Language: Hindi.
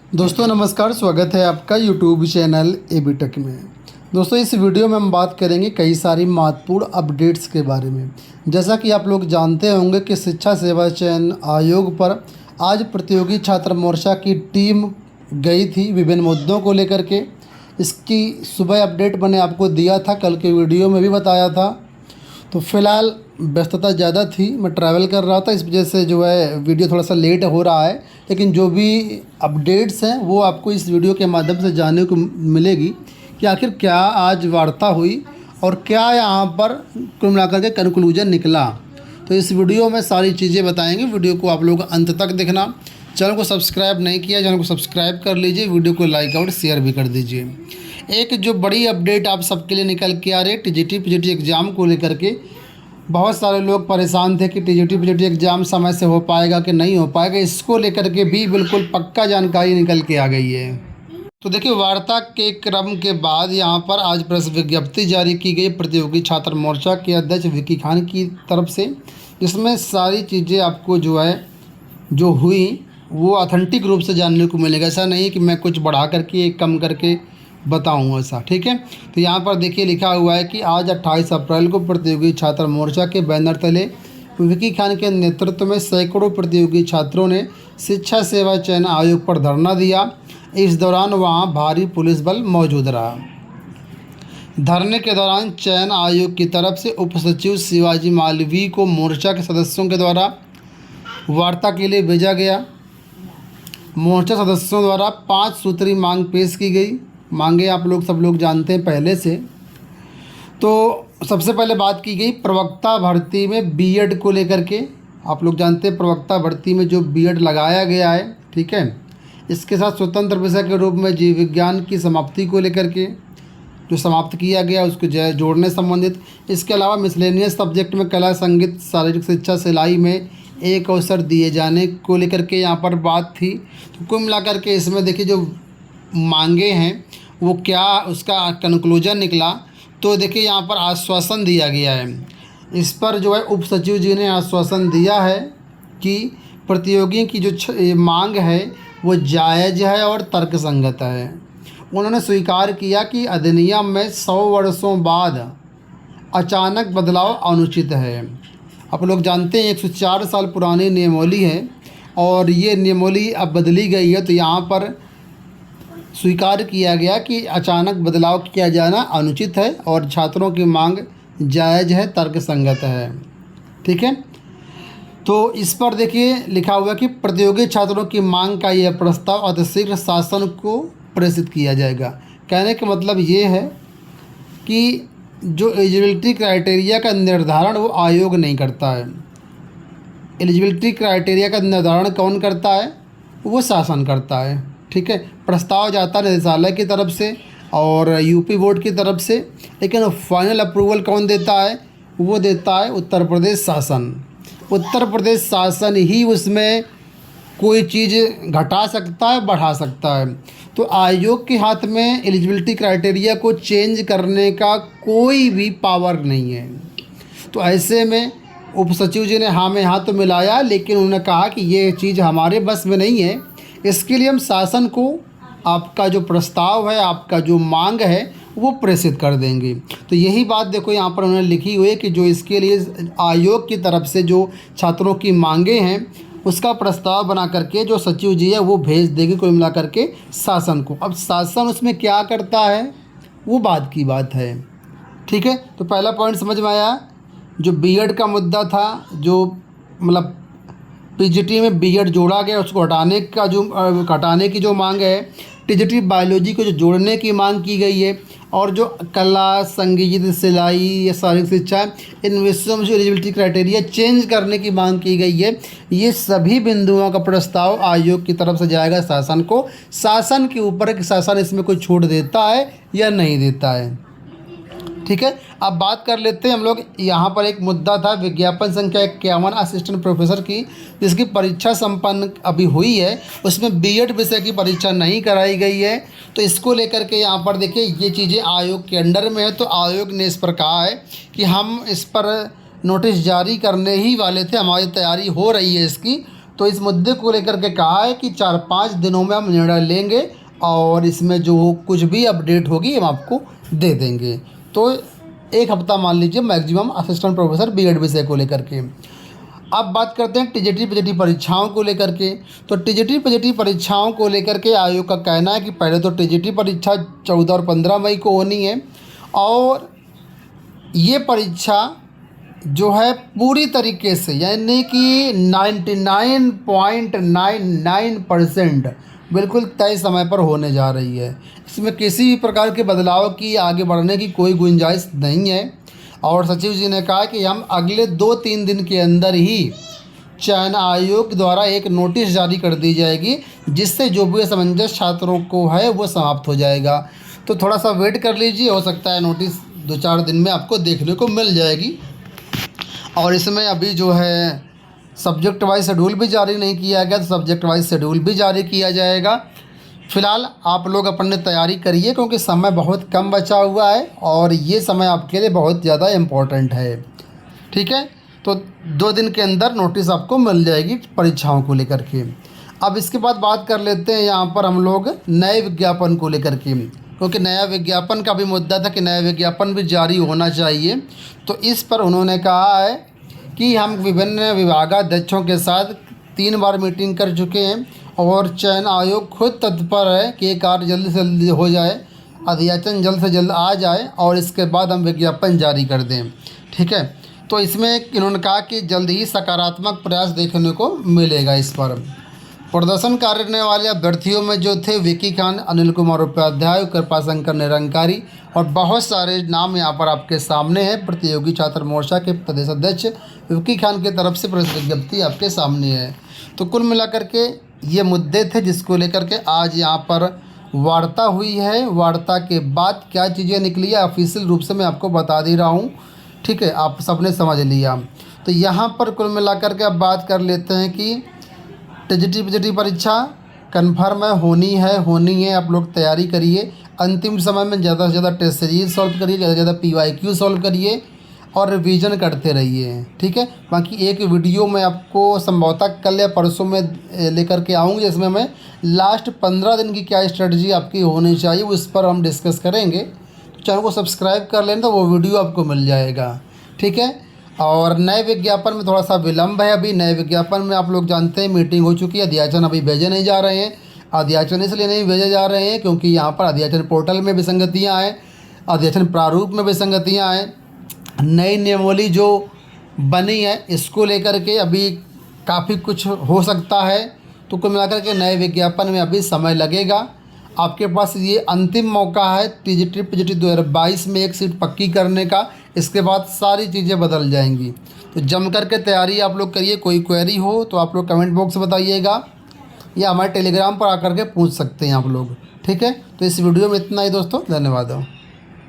दोस्तों नमस्कार, स्वागत है आपका यूट्यूब चैनल एबी टेक में। दोस्तों इस वीडियो में हम बात करेंगे कई सारी महत्वपूर्ण अपडेट्स के बारे में। जैसा कि आप लोग जानते होंगे कि शिक्षा सेवा चयन आयोग पर आज प्रतियोगी छात्र मोर्चा की टीम गई थी विभिन्न मुद्दों को लेकर के। इसकी सुबह अपडेट मैंने आपको दिया था, कल के वीडियो में भी बताया था। तो फ़िलहाल व्यस्तता ज़्यादा थी, मैं ट्रैवल कर रहा था, इस वजह से जो है वीडियो थोड़ा सा लेट हो रहा है। लेकिन जो भी अपडेट्स हैं वो आपको इस वीडियो के माध्यम से जानने को मिलेगी कि आखिर क्या आज वार्ता हुई और क्या यहाँ पर कुल मिलाकर के कंक्लूजन निकला। तो इस वीडियो में सारी चीज़ें बताएंगे, वीडियो को आप लोग अंत तक देखना। चैनल को सब्सक्राइब नहीं किया, चैनल को सब्सक्राइब कर लीजिए, वीडियो को लाइक और शेयर भी कर दीजिए। एक जो बड़ी अपडेट आप सबके लिए निकल के आ रही है टीजीटी पीजीटी एग्ज़ाम को लेकर के। बहुत सारे लोग परेशान थे कि टीजीटी पीजीटी एग्ज़ाम समय से हो पाएगा कि नहीं हो पाएगा, इसको लेकर के भी बिल्कुल पक्का जानकारी निकल के आ गई है। तो देखिए, वार्ता के क्रम के बाद यहाँ पर आज प्रेस विज्ञप्ति जारी की गई प्रतियोगी छात्र मोर्चा के अध्यक्ष विकी खान की तरफ से, जिसमें सारी चीज़ें आपको जो है जो हुई वो ऑथेंटिक रूप से जानने को मिलेगा। ऐसा नहीं कि मैं कुछ बढ़ा करके कम करके बताऊँ ऐसा, ठीक है। तो यहाँ पर देखिए लिखा हुआ है कि आज 28 अप्रैल को प्रतियोगी छात्र मोर्चा के बैनर तले विकी खान के नेतृत्व में सैकड़ों प्रतियोगी छात्रों ने शिक्षा सेवा चयन आयोग पर धरना दिया। इस दौरान वहाँ भारी पुलिस बल मौजूद रहा। धरने के दौरान चयन आयोग की तरफ से उप सचिव शिवाजी मालवीय को मोर्चा के सदस्यों के द्वारा वार्ता के लिए भेजा गया। मोर्चा सदस्यों द्वारा 5 सूत्री मांग पेश की गई। मांगे आप लोग सब लोग जानते हैं पहले से। तो सबसे पहले बात की गई प्रवक्ता भर्ती में बीएड को लेकर के। आप लोग जानते हैं प्रवक्ता भर्ती में जो बीएड लगाया गया है, ठीक है, इसके साथ स्वतंत्र विषय के रूप में जीव विज्ञान की समाप्ति को लेकर के जो समाप्त किया गया उसको जोड़ने संबंधित। इसके अलावा मिसलेनियस सब्जेक्ट में कला, संगीत, शारीरिक शिक्षा, सिलाई में एक अवसर दिए जाने को लेकर के यहाँ पर बात थी। तो कुल मिलाकर के इसमें देखिए जो मांगे हैं वो क्या उसका कंक्लूजन निकला। तो देखिए यहाँ पर आश्वासन दिया गया है। इस पर जो है उप सचिव जी ने आश्वासन दिया है कि प्रतियोगियों की जो मांग है वो जायज़ है और तर्कसंगत है। उन्होंने स्वीकार किया कि अधिनियम में 100 वर्षों बाद अचानक बदलाव अनुचित है। आप लोग जानते हैं 104 साल पुरानी नियमावली है और ये नियमावली अब बदली गई है। तो यहाँ पर स्वीकार किया गया कि अचानक बदलाव किया जाना अनुचित है और छात्रों की मांग जायज़ है, तर्कसंगत है, ठीक है। तो इस पर देखिए लिखा हुआ कि प्रतियोगी छात्रों की मांग का यह प्रस्ताव अतिशीघ्र शासन को प्रेषित किया जाएगा। कहने का मतलब ये है कि जो एलिजिबिलिटी क्राइटेरिया का निर्धारण वो आयोग नहीं करता है। एलिजिबिलिटी क्राइटेरिया का निर्धारण कौन करता है? वो शासन करता है, ठीक है। प्रस्ताव जाता है निदेशालय की तरफ से और यूपी बोर्ड की तरफ से, लेकिन फाइनल अप्रूवल कौन देता है? वो देता है उत्तर प्रदेश शासन। उत्तर प्रदेश शासन ही उसमें कोई चीज़ घटा सकता है, बढ़ा सकता है। तो आयोग के हाथ में एलिजिबिलिटी क्राइटेरिया को चेंज करने का कोई भी पावर नहीं है। तो ऐसे में उप सचिव जी ने हाँ में हाँ तो मिलाया, लेकिन उन्होंने कहा कि ये चीज़ हमारे बस में नहीं है। इसके लिए हम शासन को आपका जो प्रस्ताव है, आपका जो मांग है वो प्रेषित कर देंगे। तो यही बात देखो यहाँ पर उन्होंने लिखी हुई है कि जो इसके लिए आयोग की तरफ से जो छात्रों की मांगे हैं उसका प्रस्ताव बना करके जो सचिव जी है वो भेज देंगे कुल मिला करके शासन को। अब शासन उसमें क्या करता है वो बात की बात है, ठीक है। तो पहला पॉइंट समझ में आया। जो बीएड का मुद्दा था, जो मतलब पीजीटी में बीएड जोड़ा गया उसको हटाने की जो मांग है, टीजीटी बायोलॉजी को जो जोड़ने की मांग की गई है, और जो कला, संगीत, सिलाई या शारीरिक शिक्षा इन विषयों में जो एलिजिबिलिटी क्राइटेरिया चेंज करने की मांग की गई है, ये सभी बिंदुओं का प्रस्ताव आयोग की तरफ से जाएगा शासन को। शासन के ऊपर है कि शासन इसमें कोई छूट देता है या नहीं देता है, ठीक है। अब बात कर लेते हैं हम लोग। यहाँ पर एक मुद्दा था विज्ञापन संख्या 51 असिस्टेंट प्रोफेसर की, जिसकी परीक्षा संपन्न अभी हुई है। उसमें बीएड विषय की परीक्षा नहीं कराई गई है। तो इसको लेकर के यहाँ पर देखिए ये चीज़ें आयोग के अंडर में है। तो आयोग ने इस पर कहा है कि हम इस पर नोटिस जारी करने ही वाले थे, हमारी तैयारी हो रही है इसकी, तो इस मुद्दे को लेकर के कहा है कि 4-5 दिनों में हम निर्णय लेंगे और इसमें जो कुछ भी अपडेट होगी हम आपको दे देंगे। तो एक हफ़्ता मान लीजिए मैक्सिमम असिस्टेंट प्रोफेसर बीएड विषय को लेकर के। अब बात करते हैं टीजीटी पीजीटी परीक्षाओं को लेकर के। तो टीजीटी पीजीटी परीक्षाओं को लेकर के आयोग का कहना है कि पहले तो टीजीटी परीक्षा 14 और 15 मई को होनी है और ये परीक्षा जो है पूरी तरीके से यानी कि 99.99% बिल्कुल तय समय पर होने जा रही है। इसमें किसी भी प्रकार के बदलाव की आगे बढ़ने की कोई गुंजाइश नहीं है। और सचिव जी ने कहा कि हम अगले 2-3 दिन के अंदर ही चयन आयोग द्वारा एक नोटिस जारी कर दी जाएगी, जिससे जो भी असमंजस छात्रों को है वो समाप्त हो जाएगा। तो थोड़ा सा वेट कर लीजिए, हो सकता है नोटिस 2-4 दिन में आपको देखने को मिल जाएगी। और इसमें अभी जो है सब्जेक्ट वाइज शेड्यूल भी जारी नहीं किया गया, तो सब्जेक्ट वाइज शेड्यूल भी जारी किया जाएगा। फ़िलहाल आप लोग अपने तैयारी करिए क्योंकि समय बहुत कम बचा हुआ है और ये समय आपके लिए बहुत ज़्यादा इम्पोर्टेंट है। ठीक है, तो 2 दिन के अंदर नोटिस आपको मिल जाएगी परीक्षाओं को लेकर के। अब इसके बाद बात कर लेते हैं यहाँ पर हम लोग नए विज्ञापन को लेकर के, क्योंकि नया विज्ञापन का भी मुद्दा था कि नया विज्ञापन भी जारी होना चाहिए। तो इस पर उन्होंने कहा है कि हम विभिन्न विभागाध्यक्षों के साथ 3 बार मीटिंग कर चुके हैं और चयन आयोग खुद तत्पर है कि ये कार्य जल्द से जल्द हो जाए, अध्याचन जल्द से जल्द आ जाए और इसके बाद हम विज्ञापन जारी कर दें। ठीक है, तो इसमें इन्होंने कहा कि जल्द ही सकारात्मक प्रयास देखने को मिलेगा। इस पर प्रदर्शन करने वाले अभ्यर्थियों में जो थे विकी खान, अनिल कुमार उपाध्याय, कृपाशंकर निरंकारी और बहुत सारे नाम यहाँ पर आपके सामने हैं। प्रतियोगी छात्र मोर्चा के प्रदेश अध्यक्ष विकी खान की तरफ से प्रेस विज्ञप्ति आपके सामने है। तो कुल मिलाकर के ये मुद्दे थे जिसको लेकर के आज यहाँ पर वार्ता हुई है। वार्ता के बाद क्या चीज़ें निकली है ऑफिशियल रूप से मैं आपको बता दे रहा हूँ। ठीक है, आप सबने समझ लिया। तो यहाँ पर कुल मिलाकर के अब बात कर लेते हैं कि टीजीटी पीजीटी परीक्षा कन्फर्म है, होनी है। आप लोग तैयारी करिए। अंतिम समय में ज़्यादा से ज़्यादा टेस्ट सीरीज सॉल्व करिए, ज़्यादा से ज़्यादा PYQ सॉल्व करिए और रिवीजन करते रहिए। ठीक है, बाकी एक वीडियो मैं आपको संभवतः कल या परसों में लेकर के आऊँगी, जिसमें मैं लास्ट 15 दिन की क्या स्ट्रेटजी आपकी होनी चाहिए उस पर हम डिस्कस करेंगे। तो चैनल को सब्सक्राइब कर लें तो वो वीडियो आपको मिल जाएगा। ठीक है, और नए विज्ञापन में थोड़ा सा विलम्ब है। अभी नए विज्ञापन में आप लोग जानते हैं मीटिंग हो चुकी है, अध्याचन अभी भेजे नहीं जा रहे हैं। अध्याचन इसलिए नहीं भेजे जा रहे हैं क्योंकि यहाँ पर अध्याचन पोर्टल में विसंगतियाँ हैं, अध्याचन प्रारूप में विसंगतियाँ हैं। नई नियमावली जो बनी है इसको लेकर के अभी काफ़ी कुछ हो सकता है। तो कुल मिलाकर के नए विज्ञापन में अभी समय लगेगा। आपके पास ये अंतिम मौका है टीजीटी पीजीटी 2022 में एक सीट पक्की करने का। इसके बाद सारी चीज़ें बदल जाएंगी। तो जम कर के तैयारी आप लोग करिए। कोई क्वेरी हो तो आप लोग कमेंट बॉक्स में बताइएगा या हमारे टेलीग्राम पर आकर के पूछ सकते हैं आप लोग। ठीक है, तो इस वीडियो में इतना ही दोस्तों, धन्यवाद।